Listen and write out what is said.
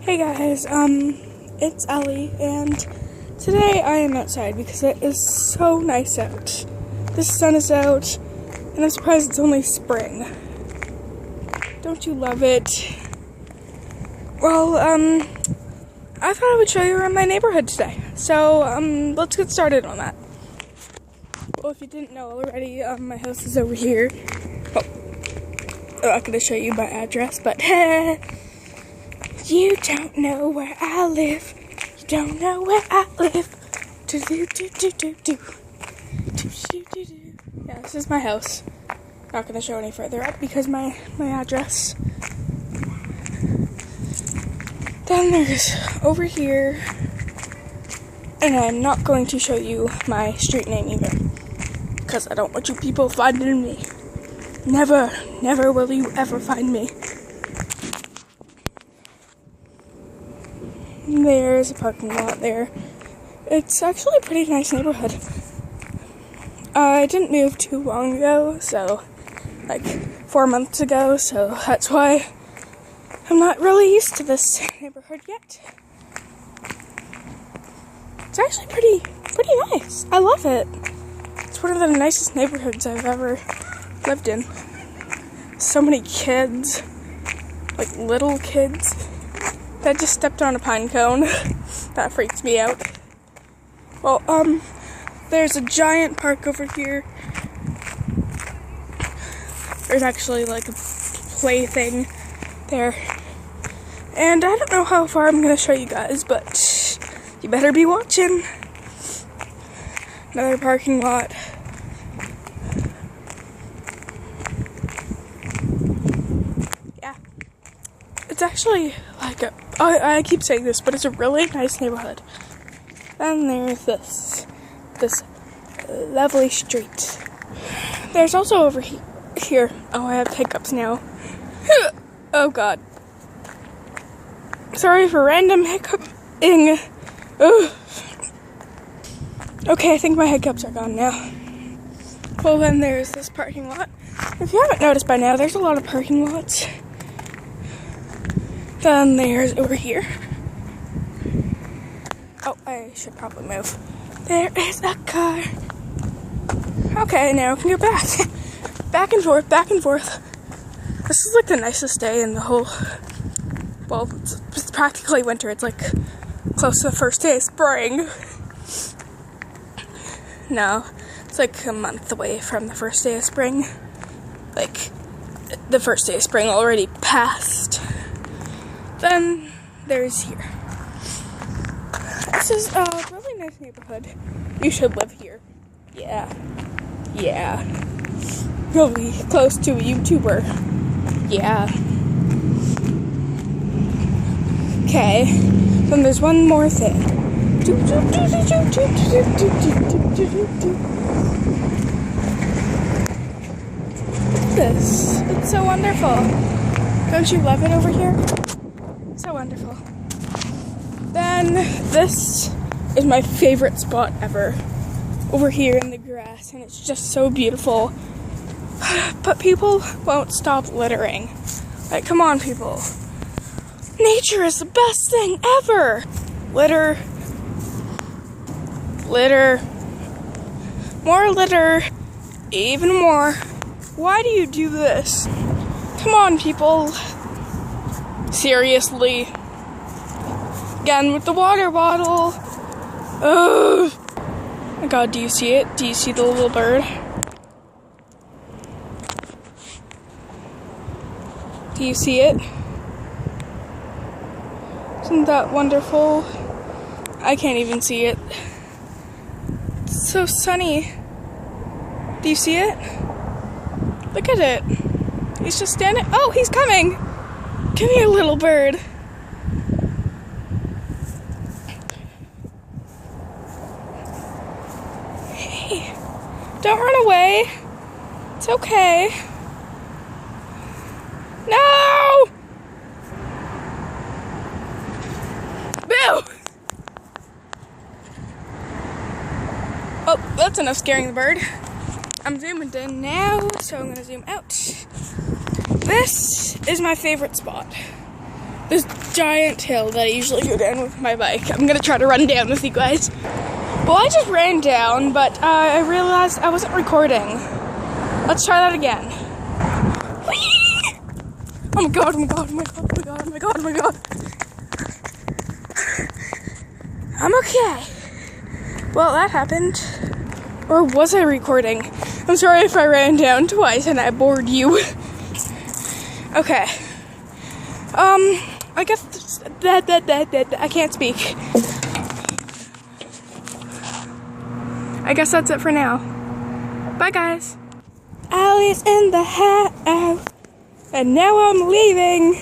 Hey guys, it's Alli, and today I am outside because it is so nice out. The sun is out, and I'm surprised it's only spring. Don't you love it? Well, I thought I would show you around my neighborhood today. So, let's get started on that. Well, if you didn't know already, my house is over here. Oh, I'm not going to show you my address, but you don't know where I live. You don't know where I live. Yeah, this is my house. Not going to show any further up because my address. Then there's over here. And I'm not going to show you my street name either, because I don't want you people finding me. Never will you ever find me. There's a parking lot there. It's actually a pretty nice neighborhood. I didn't move too long ago, so like 4 months ago, so that's why I'm not really used to this neighborhood yet. It's actually pretty nice. I love it. It's one of the nicest neighborhoods I've ever lived in. So many kids, like little kids, that just stepped on a pine cone. That freaks me out. Well, there's a giant park over here. There's actually like a play thing there. And I don't know how far I'm going to show you guys, but you better be watching. Another parking lot. Yeah. It's actually like I keep saying this, but it's a really nice neighborhood. Then there's this lovely street. There's also over here. Oh, I have hiccups now. Oh God. Sorry for random hiccuping. Ugh. Okay, I think my hiccups are gone now. Well, then there's this parking lot. If you haven't noticed by now, there's a lot of parking lots. Then there's over here. Oh, I should probably move. There is a car. Okay, now we can go back. Back and forth, back and forth. This is like the nicest day in the whole... Well, it's practically winter. It's like close to the first day of spring. No, it's like a month away from the first day of spring. Like, the first day of spring already passed. Then there's here. This is a really nice neighborhood. You should live here. Yeah. Really close to a YouTuber. Yeah. Okay, then there's one more thing. This. It's so wonderful. Don't you love it over here? So wonderful. Then this is my favorite spot ever. Over here in the grass, and it's just so beautiful. But people won't stop littering. Like, come on, people. Nature is the best thing ever. Litter. More litter. Even more. Why do you do this? Come on, people. Seriously. Again with the water bottle. Ugh. Oh my God, do you see it? Do you see the little bird? Do you see it? Isn't that wonderful? I can't even see it. It's so sunny. Do you see it? Look at it. He's just standing. Oh, he's coming. Come here, little bird. Hey, don't run away. It's okay. No! Boo! Oh, that's enough scaring the bird. I'm zooming in now, so I'm gonna zoom out. This is my favorite spot. this giant hill that I usually go down with my bike. I'm gonna try to run down with you guys. Well, I just ran down, but I realized I wasn't recording. Let's try that again. Whee! Oh my god, oh my god, oh my god, oh my god, oh my god, oh my god. I'm okay. Well, that happened. Or was I recording? I'm sorry if I ran down twice and I bored you. Okay. I guess that I can't speak. I guess that's it for now. Bye, guys. Allie's in the house, and now I'm leaving.